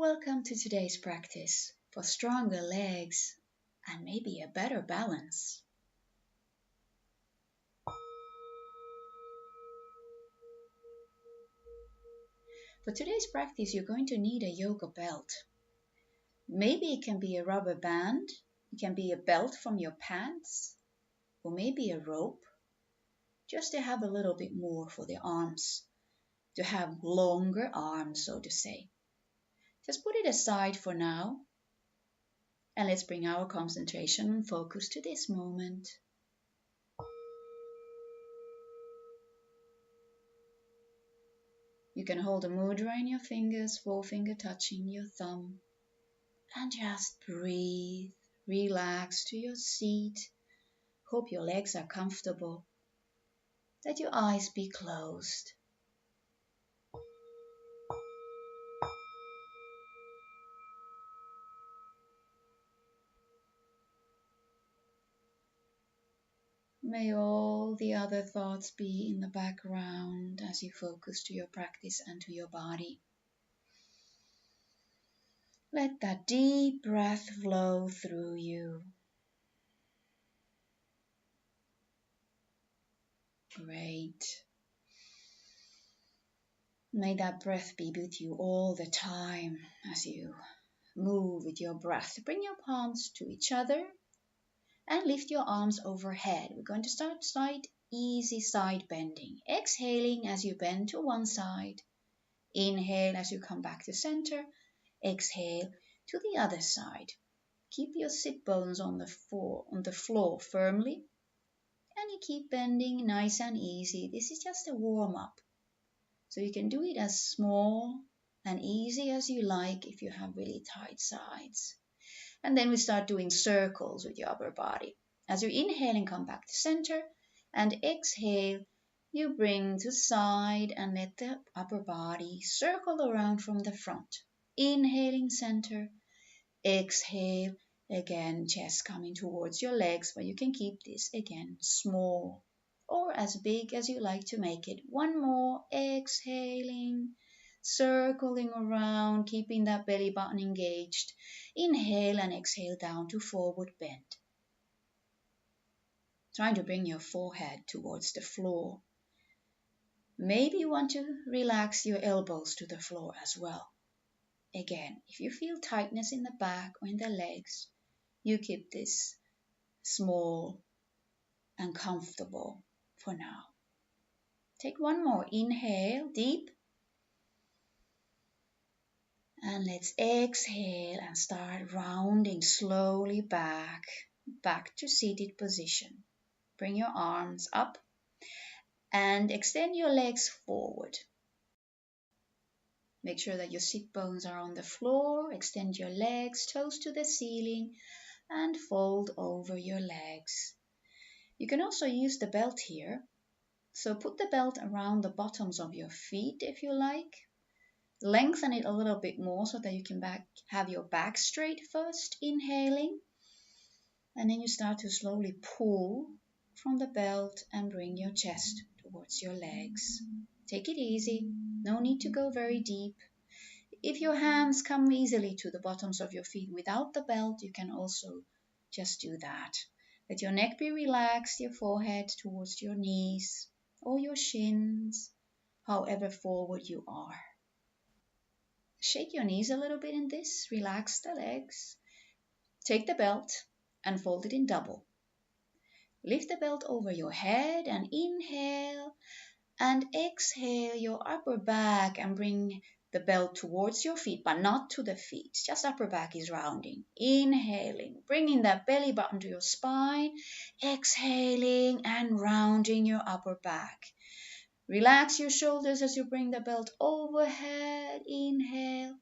Welcome to today's practice for stronger legs and maybe a better balance. For today's practice, you're going to need a yoga belt. Maybe it can be a rubber band, it can be a belt from your pants, or maybe a rope, just to have a little bit more for the arms, to have longer arms, so to say. Just put it aside for now, and let's bring our concentration and focus to this moment. You can hold a mudra in your fingers, forefinger touching your thumb, and just breathe, relax to your seat. Hope your legs are comfortable. Let your eyes be closed. May all the other thoughts be in the background as you focus to your practice and to your body. Let that deep breath flow through you. Great. May that breath be with you all the time as you move with your breath. Bring your palms to each other and lift your arms overhead. We're going to start easy side bending. Exhaling as you bend to one side. Inhale as you come back to center. Exhale to the other side. Keep your sit bones on the floor firmly. And you keep bending nice and easy. This is just a warm-up. So you can do it as small and easy as you like if you have really tight sides. And then we start doing circles with your upper body. As you inhale and come back to center, and exhale, you bring to side and let the upper body circle around from the front. Inhaling center, exhale, again chest coming towards your legs, but you can keep this again small or as big as you like to make it. One more, exhaling, circling around, keeping that belly button engaged. Inhale and exhale down to forward bend. Trying to bring your forehead towards the floor. Maybe you want to relax your elbows to the floor as well. Again, if you feel tightness in the back or in the legs, you keep this small and comfortable for now. Take one more. Inhale, deep. And let's exhale and start rounding slowly back to seated position. Bring your arms up and extend your legs forward. Make sure that your sit bones are on the floor. Extend your legs, toes to the ceiling, and fold over your legs. You can also use the belt here. So put the belt around the bottoms of your feet if you like. Lengthen it a little bit more so that you can have your back straight first, inhaling. And then you start to slowly pull from the belt and bring your chest towards your legs. Take it easy. No need to go very deep. If your hands come easily to the bottoms of your feet without the belt, you can also just do that. Let your neck be relaxed, your forehead towards your knees or your shins, however forward you are. Shake your knees a little bit in this, relax the legs. Take the belt and fold it in double. Lift the belt over your head and inhale and exhale your upper back and bring the belt towards your feet, but not to the feet. Just upper back is rounding. Inhaling, bringing that belly button to your spine. Exhaling and rounding your upper back. Relax your shoulders as you bring the belt overhead. Inhale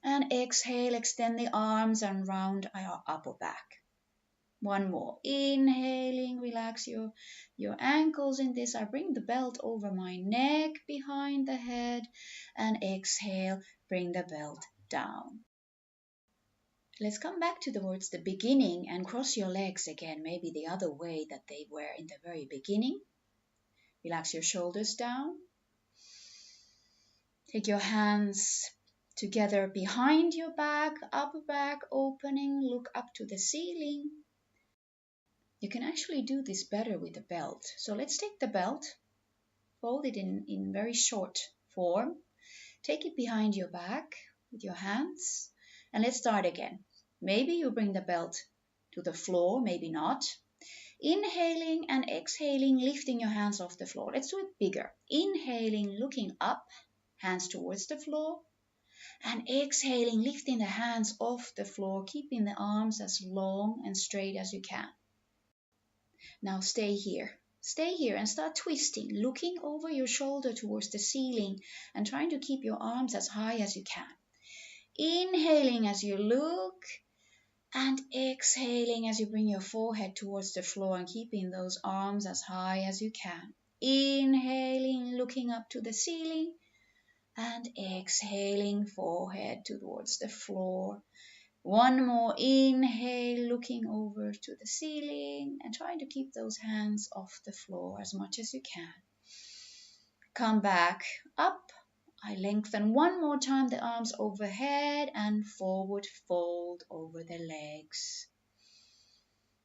and exhale. Extend the arms and round your upper back. One more. Inhaling, relax your ankles in this. I bring the belt over my neck, behind the head, and exhale, bring the belt down. Let's come back towards the beginning and cross your legs again, maybe the other way that they were in the very beginning. Relax your shoulders down. Take your hands Together behind your back, upper back opening, look up to the ceiling. You can actually do this better with a belt. So let's take the belt, fold it in very short form, take it behind your back with your hands, and let's start again. Maybe you bring the belt to the floor, maybe not. Inhaling and exhaling, lifting your hands off the floor. Let's do it bigger. Inhaling, looking up, hands towards the floor. And exhaling, lifting the hands off the floor, keeping the arms as long and straight as you can. Now stay here. Stay here and start twisting, looking over your shoulder towards the ceiling and trying to keep your arms as high as you can. Inhaling as you look and exhaling as you bring your forehead towards the floor and keeping those arms as high as you can. Inhaling, looking up to the ceiling and exhaling, forehead towards the floor. One more inhale, looking over to the ceiling and trying to keep those hands off the floor as much as you can. Come back up. I lengthen one more time the arms overhead and forward fold over the legs.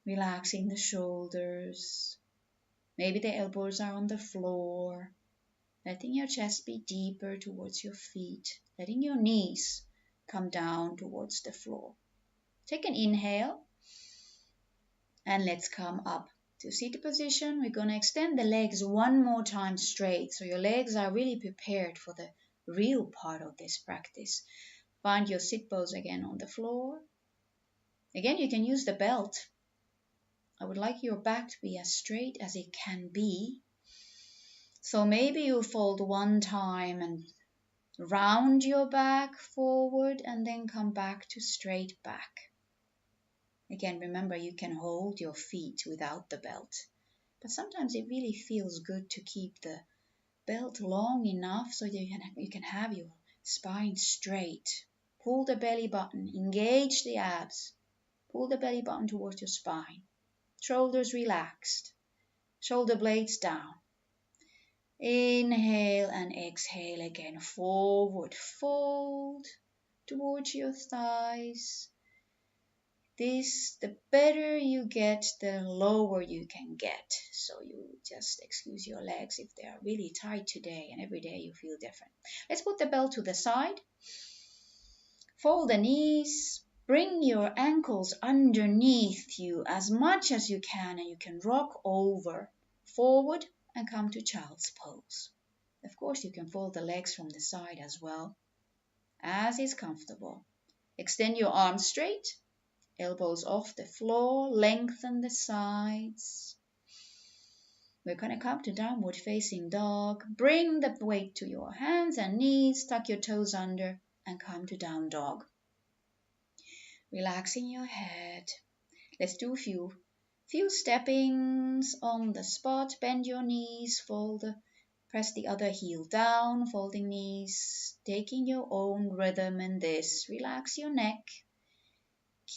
Relaxing the shoulders. Maybe the elbows are on the floor. Letting your chest be deeper towards your feet. Letting your knees come down towards the floor. Take an inhale. And let's come up to seated position. We're going to extend the legs one more time straight. So your legs are really prepared for the real part of this practice. Find your sit pose again on the floor. Again, you can use the belt. I would like your back to be as straight as it can be. So maybe you fold one time and round your back forward and then come back to straight back. Again, remember you can hold your feet without the belt. But sometimes it really feels good to keep the belt long enough so you can have your spine straight. Pull the belly button, engage the abs. Pull the belly button towards your spine. Shoulders relaxed. Shoulder blades down. Inhale and exhale again. Forward fold towards your thighs. The better you get, the lower you can get. So you just excuse your legs if they are really tight today, and every day you feel different. Let's put the belt to the side. Fold the knees. Bring your ankles underneath you as much as you can, and you can rock over forward and come to child's pose. Of course, you can fold the legs from the side as well, as is comfortable. Extend your arms straight. Elbows off the floor, lengthen the sides. We're going to come to downward facing dog. Bring the weight to your hands and knees, tuck your toes under and come to down dog. Relaxing your head. Let's do a few steppings on the spot. Bend your knees, press the other heel down, folding knees, taking your own rhythm in this. Relax your neck.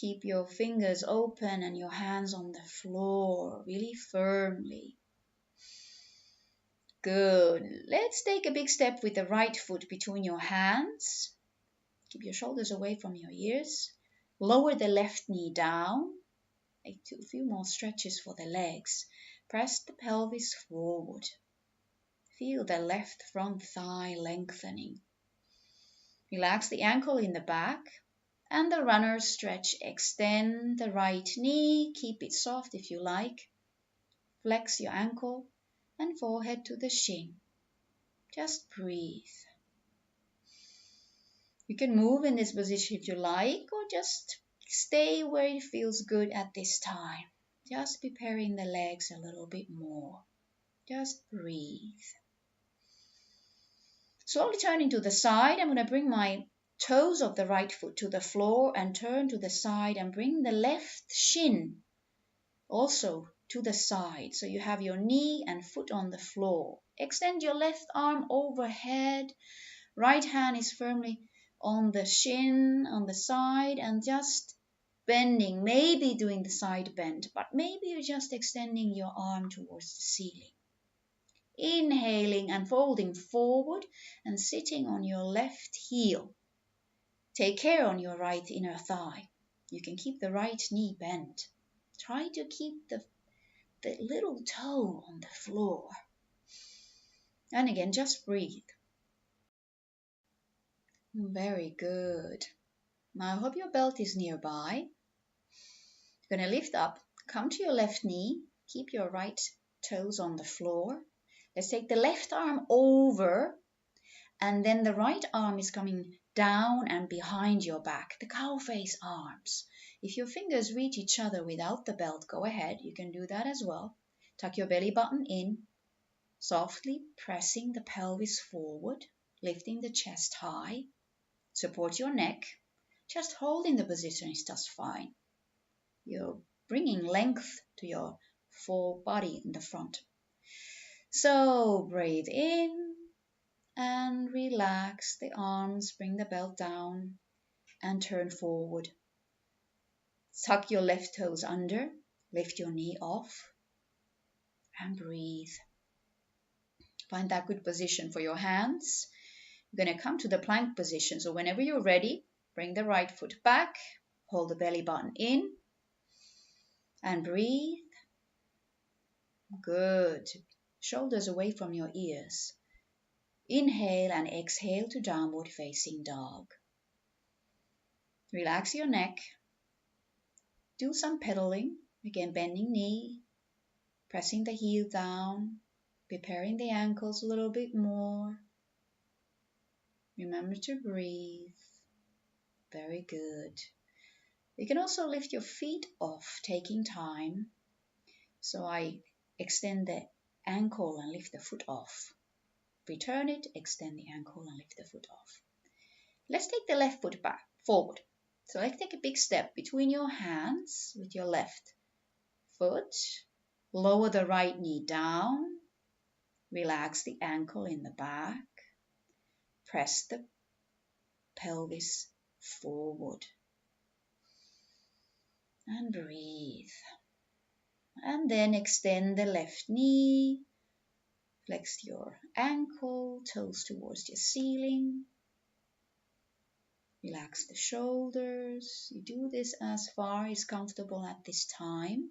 Keep your fingers open and your hands on the floor, really firmly. Good. Let's take a big step with the right foot between your hands. Keep your shoulders away from your ears. Lower the left knee down. Make a few more stretches for the legs. Press the pelvis forward. Feel the left front thigh lengthening. Relax the ankle in the back. And the runner stretch, extend the right knee, keep it soft if you like. Flex your ankle and forehead to the shin. Just breathe. You can move in this position if you like, or just stay where it feels good at this time. Just preparing the legs a little bit more. Just breathe. Slowly turning to the side, I'm going to bring my toes of the right foot to the floor and turn to the side and bring the left shin also to the side. So you have your knee and foot on the floor. Extend your left arm overhead. Right hand is firmly on the shin, on the side, and just bending, maybe doing the side bend, but maybe you're just extending your arm towards the ceiling. Inhaling and folding forward and sitting on your left heel. Take care on your right inner thigh. You can keep the right knee bent. Try to keep the little toe on the floor. And again, just breathe. Very good. Now I hope your belt is nearby. You're going to lift up, come to your left knee, keep your right toes on the floor. Let's take the left arm over, and then the right arm is coming down and behind your back, the cow face arms. If your fingers reach each other without the belt, go ahead, you can do that as well. Tuck your belly button in, softly pressing the pelvis forward, lifting the chest high. Support your neck. Just holding the position is just fine. You're bringing length to your full body in the front. So breathe in and relax the arms, bring the belt down and turn forward. Tuck your left toes under, lift your knee off and breathe. Find that good position for your hands. You're going to come to the plank position. So whenever you're ready, bring the right foot back, hold the belly button in and breathe. Good. Shoulders away from your ears. Inhale and exhale to downward facing dog. Relax your neck. Do some pedaling. Again, bending knee, pressing the heel down, preparing the ankles a little bit more. Remember to breathe. Very good. You can also lift your feet off, taking time. So I extend the ankle and lift the foot off. Return it, extend the ankle and lift the foot off. Let's take the left foot back, forward. So let's take a big step between your hands with your left foot. Lower the right knee down. Relax the ankle in the back. Press the pelvis forward. And breathe. And then extend the left knee. Flex your ankle, toes towards your ceiling. Relax the shoulders. You do this as far as comfortable at this time.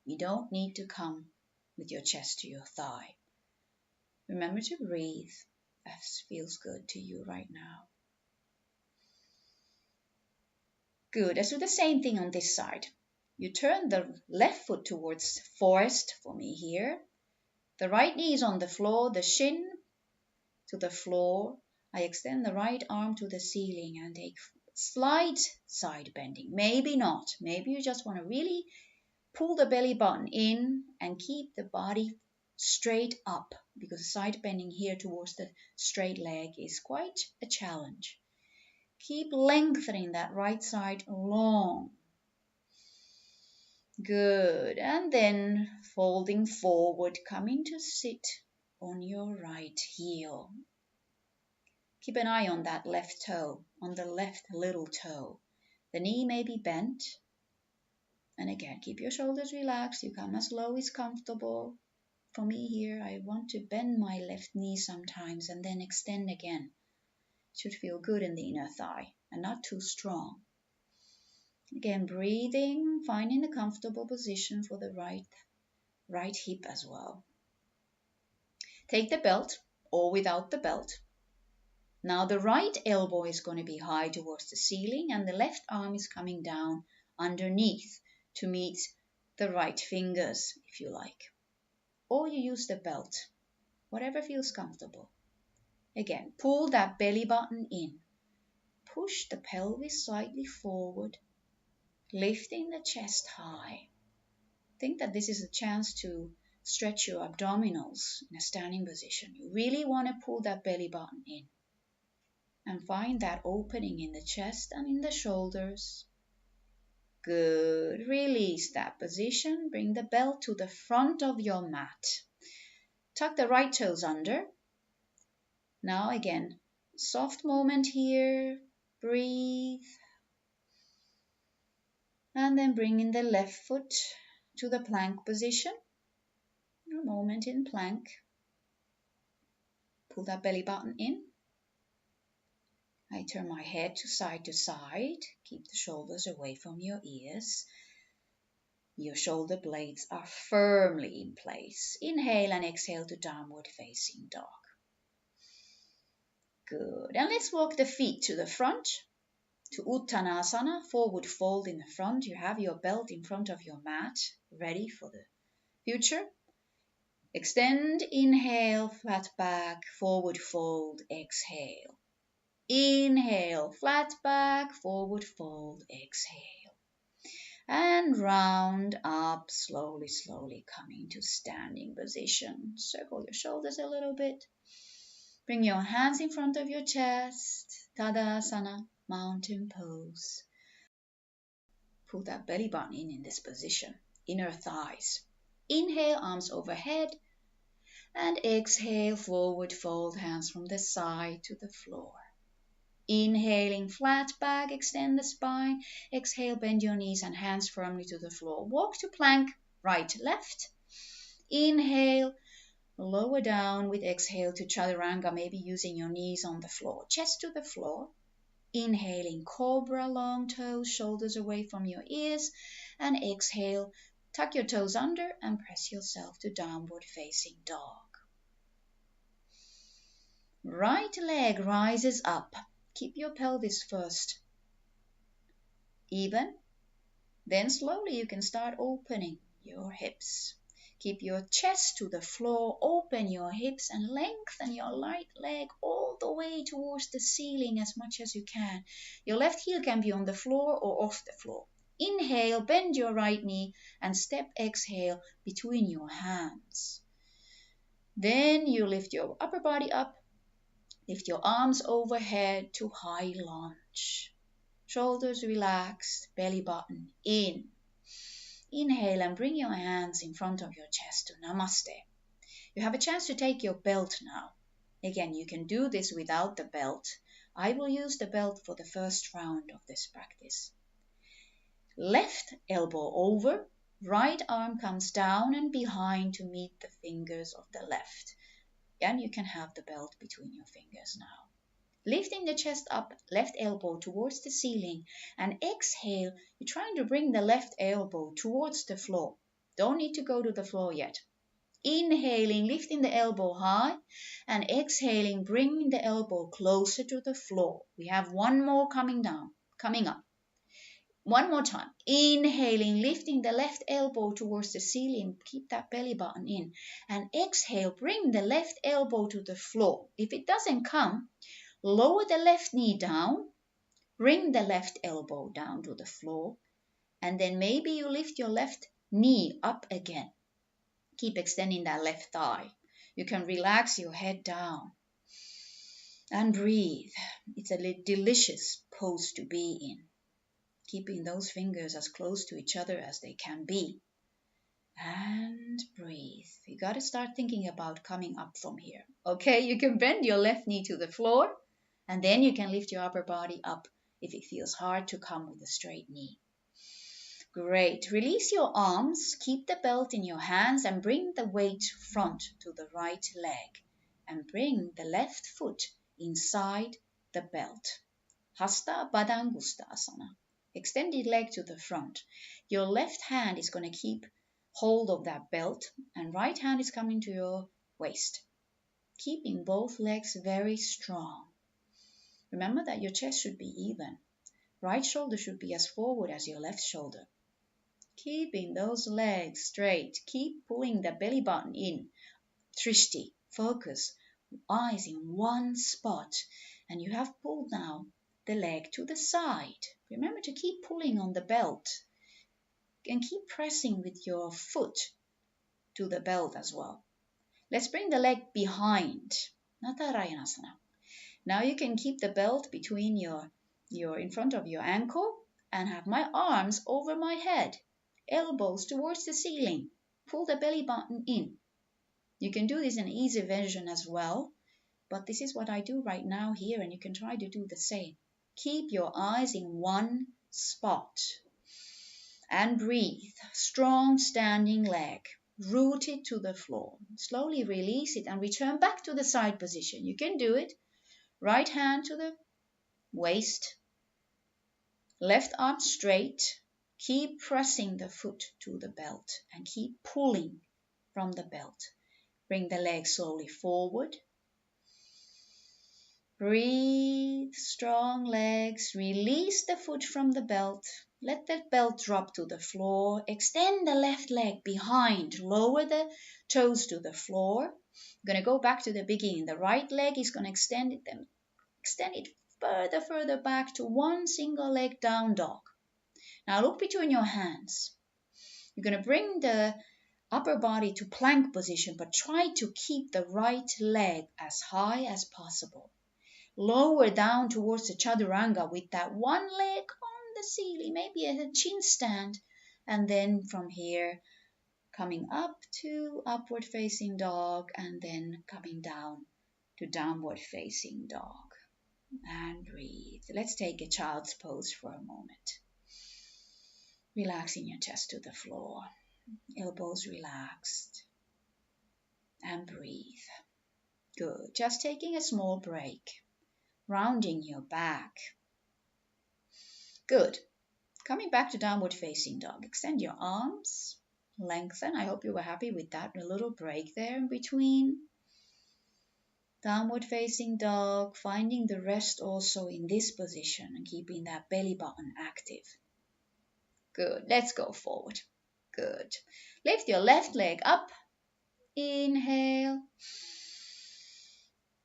You don't need to come with your chest to your thigh. Remember to breathe. That feels good to you right now. Good. Let's do the same thing on this side. You turn the left foot towards forest for me here. The right knee is on the floor, the shin to the floor. I extend the right arm to the ceiling and take slight side bending. Maybe not. Maybe you just want to really pull the belly button in and keep the body straight up, because side bending here towards the straight leg is quite a challenge. Keep lengthening that right side long. Good. And then folding forward, coming to sit on your right heel. Keep an eye on that left toe, on the left little toe. The knee may be bent. And again, keep your shoulders relaxed. You come as low as comfortable. For me here, I want to bend my left knee sometimes and then extend again. It should feel good in the inner thigh and not too strong. Again, breathing, finding a comfortable position for the right hip as well. Take the belt or without the belt. Now the right elbow is going to be high towards the ceiling and the left arm is coming down underneath to meet the right fingers, if you like. Or you use the belt, whatever feels comfortable. Again, pull that belly button in. Push the pelvis slightly forward, lifting the chest high. Think that this is a chance to stretch your abdominals in a standing position. You really want to pull that belly button in. And find that opening in the chest and in the shoulders. Good. Release that position. Bring the belt to the front of your mat. Tuck the right toes under. Now again, soft moment here. Breathe. And then bring in the left foot to the plank position. A moment in plank. Pull that belly button in. I turn my head to side. Keep the shoulders away from your ears. Your shoulder blades are firmly in place. Inhale and exhale to downward facing dog. Good. And let's walk the feet to the front, to Uttanasana, forward fold in the front. You have your belt in front of your mat, ready for the future. Extend, inhale, flat back, forward fold, exhale. Inhale, flat back, forward fold, exhale. And round up, slowly coming to standing position. Circle your shoulders a little bit. Bring your hands in front of your chest, Tadasana, mountain pose. Put that belly button in this position, inner thighs. Inhale, arms overhead. And exhale, forward fold, hands from the side to the floor. Inhaling, flat back, extend the spine. Exhale, bend your knees and hands firmly to the floor. Walk to plank, right, left. Inhale, lower down with exhale to chaturanga, maybe using your knees on the floor. Chest to the floor. Inhaling, cobra, long toes, shoulders away from your ears. And exhale, tuck your toes under and press yourself to downward facing dog. Right leg rises up. Keep your pelvis first even. Then slowly you can start opening your hips. Keep your chest to the floor, open your hips and lengthen your right leg all the way towards the ceiling as much as you can. Your left heel can be on the floor or off the floor. Inhale, bend your right knee and step exhale between your hands. Then you lift your upper body up. Lift your arms overhead to high lunge. Shoulders relaxed, belly button in. Inhale and bring your hands in front of your chest to Namaste. You have a chance to take your belt now. Again, you can do this without the belt. I will use the belt for the first round of this practice. Left elbow over, right arm comes down and behind to meet the fingers of the left. And you can have the belt between your fingers now. Lifting the chest up, left elbow towards the ceiling, and exhale, you're trying to bring the left elbow towards the floor. Don't need to go to the floor yet. Inhaling, lifting the elbow high, and exhaling, bringing the elbow closer to the floor. We have one more coming up. One more time. Inhaling, lifting the left elbow towards the ceiling. Keep that belly button in. And exhale, bring the left elbow to the floor. If it doesn't come, lower the left knee down. Bring the left elbow down to the floor. And then maybe you lift your left knee up again. Keep extending that left thigh. You can relax your head down. And breathe. It's a delicious pose to be in. Keeping those fingers as close to each other as they can be. And breathe. You got to start thinking about coming up from here. Okay, you can bend your left knee to the floor, and then you can lift your upper body up if it feels hard to come with a straight knee. Great. Release your arms, keep the belt in your hands, and bring the weight front to the right leg. And bring the left foot inside the belt. Hasta Baddangusthasana. Extended leg to the front. Your left hand is going to keep hold of that belt and right hand is coming to your waist. Keeping both legs very strong. Remember that your chest should be even. Right shoulder should be as forward as your left shoulder. Keeping those legs straight. Keep pulling the belly button in. Trishti, focus. Eyes in one spot. And you have pulled now the leg to the side. Remember to keep pulling on the belt and keep pressing with your foot to the belt as well. Let's bring the leg behind. Natarayanasana. Now you can keep the belt between your in front of your ankle and have my arms over my head. Elbows towards the ceiling. Pull the belly button in. You can do this in an easy version as well, but this is what I do right now here and you can try to do the same. Keep your eyes in one spot. And breathe. Strong standing leg. Rooted to the floor. Slowly release it and return back to the side position. You can do it. Right hand to the waist, left arm straight. Keep pressing the foot to the belt and keep pulling from the belt. Bring the leg slowly forward. Breathe, strong legs. Release the foot from the belt. Let the belt drop to the floor. Extend the left leg behind. Lower the toes to the floor. I'm going to go back to the beginning. The right leg is going to extend it further back to one single leg down dog. Now look between your hands. You're going to bring the upper body to plank position, but try to keep the right leg as high as possible. Lower down towards the chaturanga with that one leg on the ceiling, maybe a chin stand. And then from here, coming up to upward facing dog and then coming down to downward facing dog. And breathe. Let's take a child's pose for a moment. Relaxing your chest to the floor. Elbows relaxed. And breathe. Good. Just taking a small break. Rounding your back. Good. Coming back to downward facing dog. Extend your arms. Lengthen. I hope you were happy with that. A little break there in between. Downward facing dog. Finding the rest also in this position and keeping that belly button active. Good. Let's go forward. Good. Lift your left leg up. Inhale.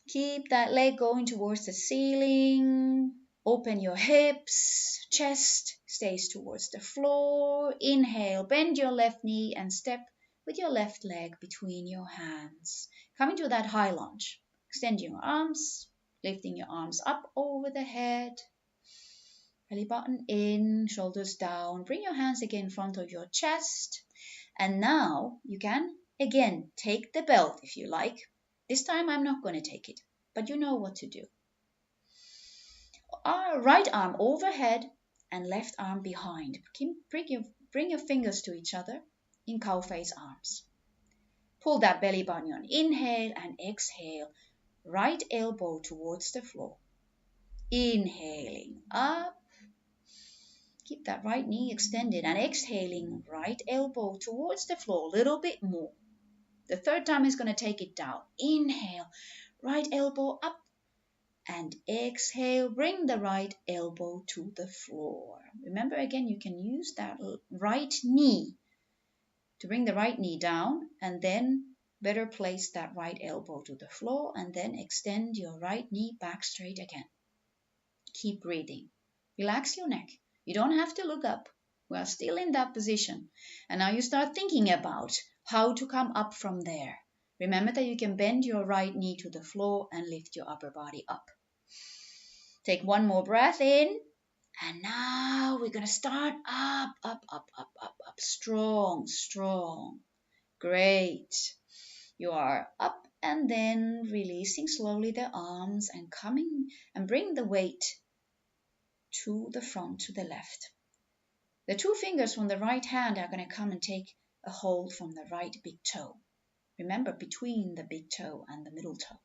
Keep that leg going towards the ceiling. Open your hips. Chest stays towards the floor. Inhale. Bend your left knee and step with your left leg between your hands. Coming to that high lunge. Extending your arms. Lifting your arms up over the head. Belly button in. Shoulders down. Bring your hands again in front of your chest. And now you can again take the belt if you like. This time I'm not going to take it, but you know what to do. Right arm overhead and left arm behind. Bring your fingers to each other in cow face arms. Pull that belly button on. Inhale and exhale. Right elbow towards the floor. Inhaling up. Keep that right knee extended and exhaling right elbow towards the floor a little bit more. The third time is going to take it down. Inhale, right elbow up and exhale. Bring the right elbow to the floor. Remember again, you can use that right knee to bring the right knee down and then better place that right elbow to the floor and then extend your right knee back straight again. Keep breathing. Relax your neck. You don't have to look up. We are still in that position. And now you start thinking about how to come up from there. Remember that you can bend your right knee to the floor and lift your upper body up. Take one more breath in. And now we're going to start up. Strong, strong. Great. You are up and then releasing slowly the arms and coming and bring the weight to the front, to the left. The two fingers from the right hand are going to come and take a hold from the right big toe. Remember, between the big toe and the middle toe.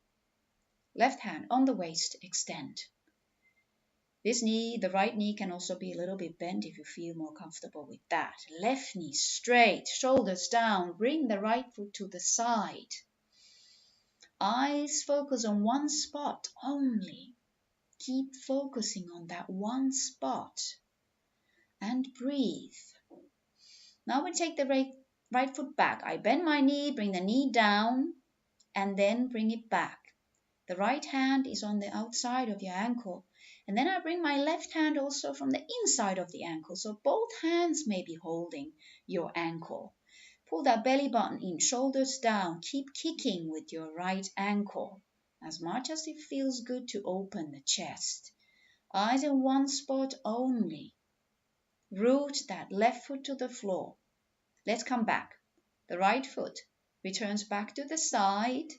Left hand on the waist, extend. This knee, the right knee, can also be a little bit bent if you feel more comfortable with that. Left knee straight, shoulders down. Bring the right foot to the side. Eyes focus on one spot only. Keep focusing on that one spot. And breathe. Now we take the right foot back. I bend my knee, bring the knee down, and then bring it back. The right hand is on the outside of your ankle. And then I bring my left hand also from the inside of the ankle. So both hands may be holding your ankle. Pull that belly button in, shoulders down. Keep kicking with your right ankle as much as it feels good to open the chest. Eyes in one spot only. Root that left foot to the floor. Let's come back. The right foot returns back to the side.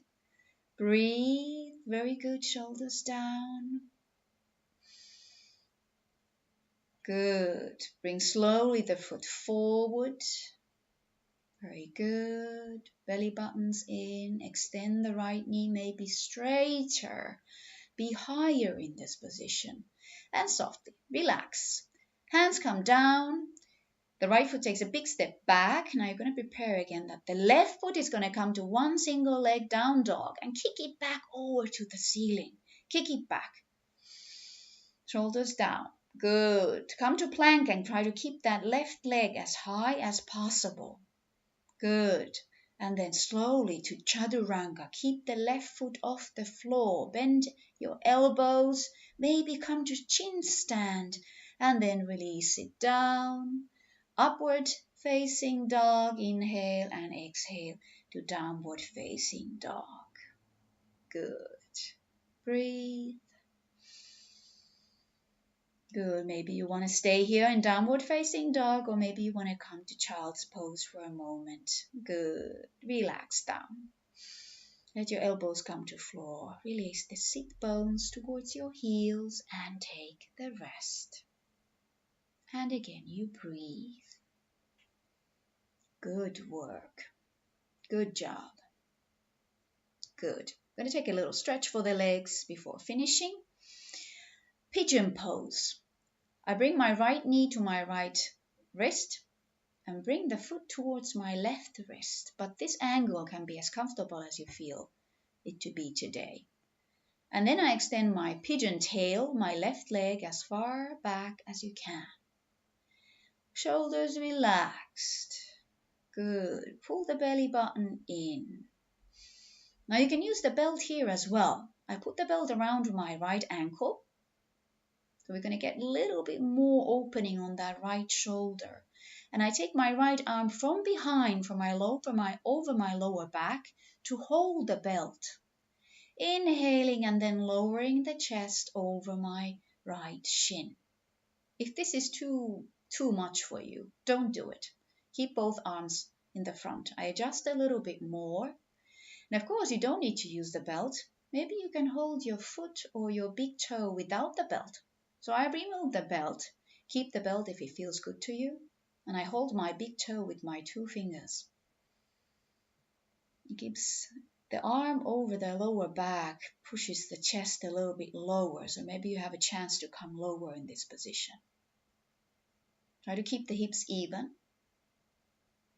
Breathe. Very good. Shoulders down. Good. Bring slowly the foot forward. Very good. Belly buttons in. Extend the right knee, maybe straighter. be higher in this position. And softly, relax. Hands come down. The right foot takes a big step back. Now you're going to prepare again that the left foot is going to come to one single leg down dog and kick it back over to the ceiling. Kick it back. Shoulders down. Good. Come to plank and try to keep that left leg as high as possible. Good. And then slowly to Chaturanga. Keep the left foot off the floor. Bend your elbows. Maybe come to chin stand. And then release it down. Upward facing dog. Inhale and exhale to downward facing dog. Good. Breathe. Good. Maybe you want to stay here in downward facing dog, or maybe you want to come to child's pose for a moment. Good. Relax down. Let your elbows come to floor. Release the sit bones towards your heels and take the rest. And again, you breathe. Good work. Good job. Good. I'm going to take a little stretch for the legs before finishing. Pigeon pose. I bring my right knee to my right wrist and bring the foot towards my left wrist, but this angle can be as comfortable as you feel it to be today. And then I extend my pigeon tail, my left leg, as far back as you can. Shoulders relaxed. Good. Pull the belly button in. Now you can use the belt here as well. I put the belt around my right ankle. So we're going to get a little bit more opening on that right shoulder. And I take my right arm from behind, from over my lower back to hold the belt. Inhaling and then lowering the chest over my right shin. If this is too much for you, don't do it. Keep both arms in the front. I adjust a little bit more. And of course, you don't need to use the belt. Maybe you can hold your foot or your big toe without the belt. So I remove the belt. Keep the belt if it feels good to you. And I hold my big toe with my 2 fingers. It keeps the arm over the lower back, pushes the chest a little bit lower. So maybe you have a chance to come lower in this position. Try to keep the hips even.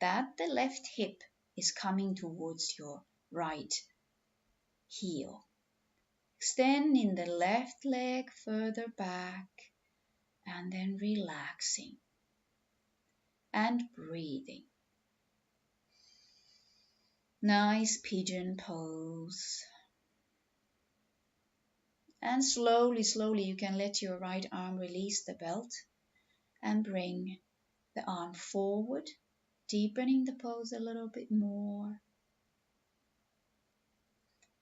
That the left hip is coming towards your right heel. Extending the left leg further back and then relaxing and breathing. Nice pigeon pose. And slowly you can let your right arm release the belt and bring the arm forward, deepening the pose a little bit more.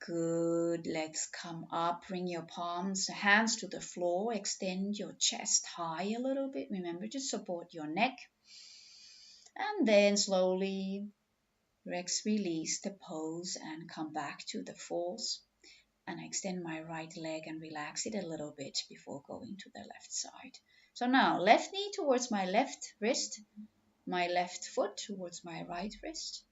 Good. Legs come up. Bring your palms, hands to the floor. Extend your chest high a little bit. Remember to support your neck. And then slowly release the pose and come back to the falls. And I extend my right leg and relax it a little bit before going to the left side. So now left knee towards my left wrist, my left foot towards my right wrist.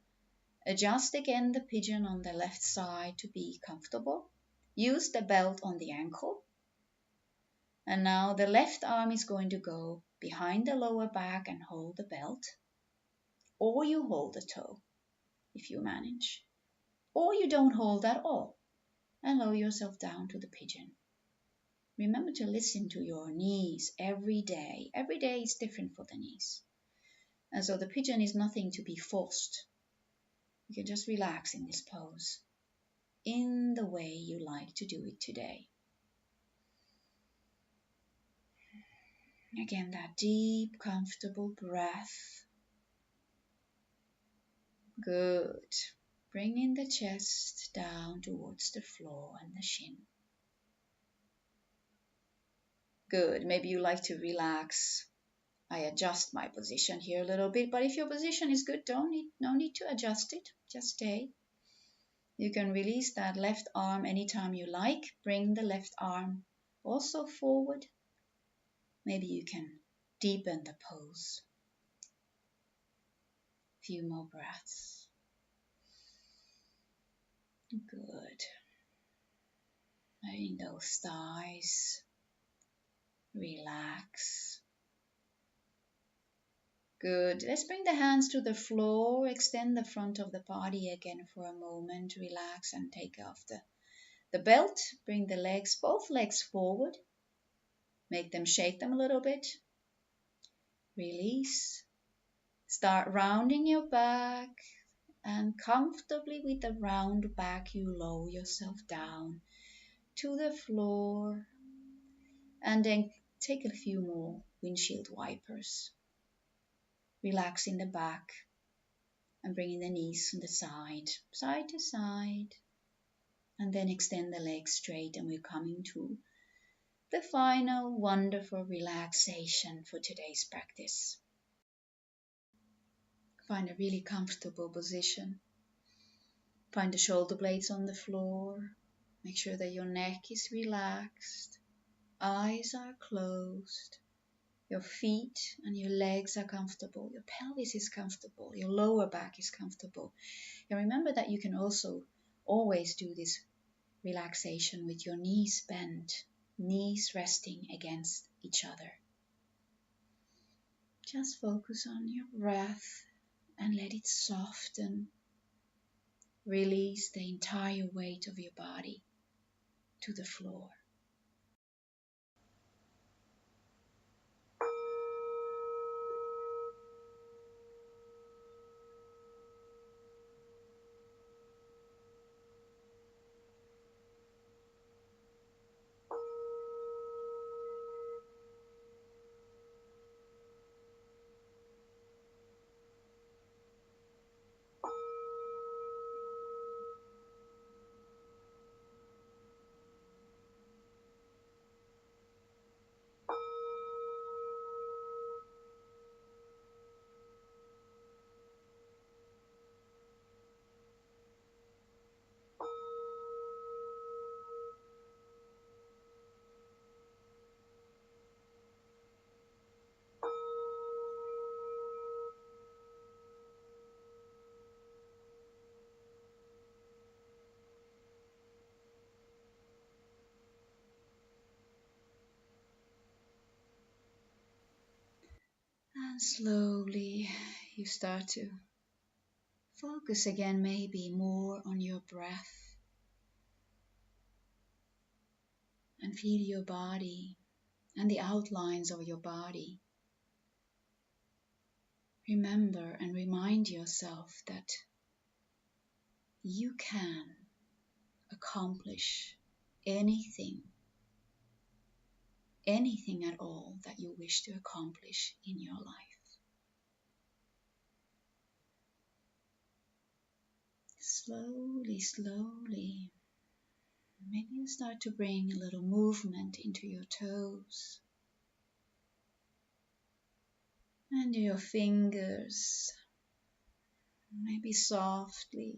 Adjust again the pigeon on the left side to be comfortable. Use the belt on the ankle. And now the left arm is going to go behind the lower back and hold the belt. Or you hold the toe, if you manage. Or you don't hold at all and lower yourself down to the pigeon. Remember to listen to your knees every day. Every day is different for the knees. And so the pigeon is nothing to be forced. You can just relax in this pose in the way you like to do it today. Again, that deep, comfortable breath. Good. Bringing the chest down towards the floor and the shin. Good. Maybe you like to relax. I adjust my position here a little bit, but if your position is good, no need to adjust it. Just stay. You can release that left arm anytime you like. Bring the left arm also forward. Maybe you can deepen the pose. Few more breaths. Good. letting those thighs relax. Good. Let's bring the hands to the floor. Extend the front of the body again for a moment. Relax and take off the belt. Bring the legs, both legs forward. Make them shake them a little bit. Release. Start rounding your back. And comfortably with the round back, you lower yourself down to the floor. And then take a few more windshield wipers. Relaxing the back and bringing the knees on the side to side. And then extend the legs straight, and we're coming to the final wonderful relaxation for today's practice. Find a really comfortable position. Find the shoulder blades on the floor. Make sure that your neck is relaxed. Eyes are closed. Your feet and your legs are comfortable. Your pelvis is comfortable. Your lower back is comfortable. And remember that you can also always do this relaxation with your knees bent, knees resting against each other. Just focus on your breath and let it soften. Release the entire weight of your body to the floor. And slowly you start to focus again, maybe more on your breath, and feel your body and the outlines of your body. Remember and remind yourself that you can accomplish anything at all that you wish to accomplish in your life. Slowly, maybe you start to bring a little movement into your toes and your fingers. Maybe softly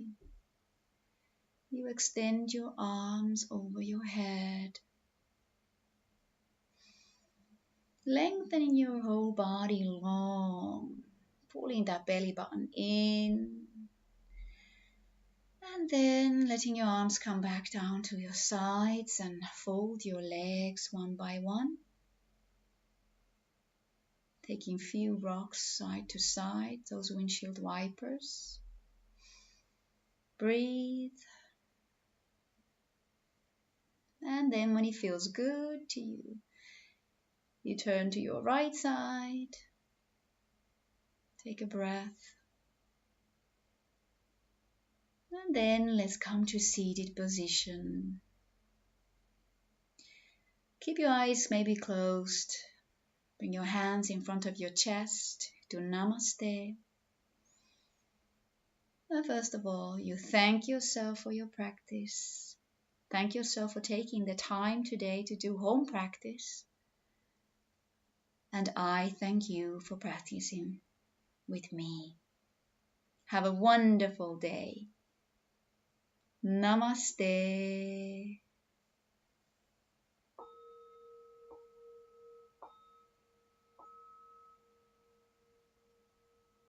you extend your arms over your head, lengthening your whole body long, pulling that belly button in, and then letting your arms come back down to your sides and fold your legs one by one. Taking few rocks side to side, those windshield wipers. Breathe. And then when it feels good to you, you turn to your right side. Take a breath. And then let's come to seated position. Keep your eyes maybe closed. Bring your hands in front of your chest. Do Namaste. And first of all, you thank yourself for your practice. Thank yourself for taking the time today to do home practice. And I thank you for practicing with me. Have a wonderful day. Namaste.